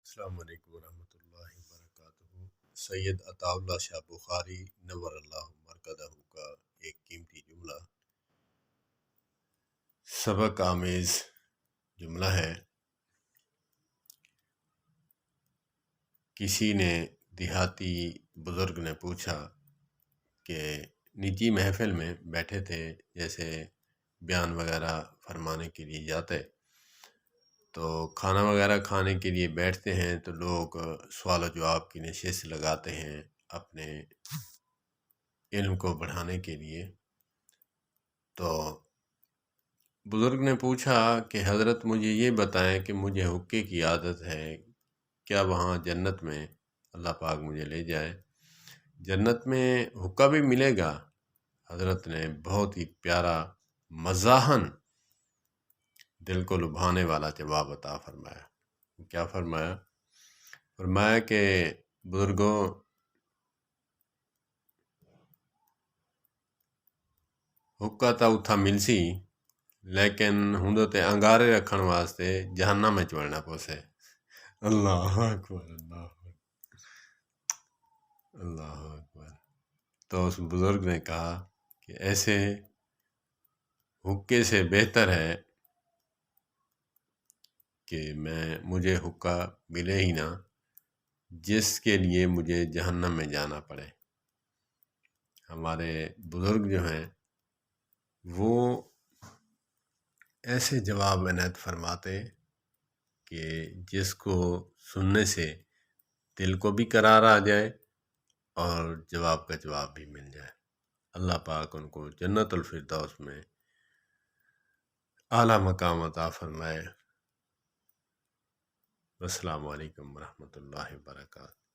السلام علیکم ورحمۃ اللہ وبرکاتہ۔ سید عطا اللہ شاہ بخاری نور اللہ مرکزہ کا ایک قیمتی جملہ، سبق آمیز جملہ ہے۔ کسی نے دیہاتی بزرگ نے پوچھا کہ نجی محفل میں بیٹھے تھے، جیسے بیان وغیرہ فرمانے کے لیے جاتے، تو کھانا وغیرہ کھانے کے لیے بیٹھتے ہیں تو لوگ سوال و جواب کی نشست لگاتے ہیں اپنے علم کو بڑھانے کے لیے۔ تو بزرگ نے پوچھا کہ حضرت مجھے یہ بتائیں کہ مجھے حقے کی عادت ہے، کیا وہاں جنت میں اللہ پاک مجھے لے جائے؟ جنت میں حقہ بھی ملے گا؟ حضرت نے بہت ہی پیارا، مزاحن، دل کو لبھانے والا جواب عطا فرمایا۔ کیا فرمایا؟ فرمایا کہ بزرگوں، حقہ تا اتھا ملسی، لیکن ہندو تے انگارے رکھن واسطے جہنم میں چڑھنا پوسے۔ اللہ اکبر، اللہ اکبر، اللہ اکبر۔ تو اس بزرگ نے کہا کہ ایسے حقے سے بہتر ہے کہ مجھے حقہ ملے ہی نہ، جس کے لیے مجھے جہنم میں جانا پڑے۔ ہمارے بزرگ جو ہیں وہ ایسے جواب عنایت فرماتے کہ جس کو سننے سے دل کو بھی قرار آ جائے اور جواب کا جواب بھی مل جائے۔ اللہ پاک ان کو جنت الفردوس میں اعلیٰ مقام عطا فرمائے۔ السلام علیکم ورحمۃ اللہ وبرکاتہ۔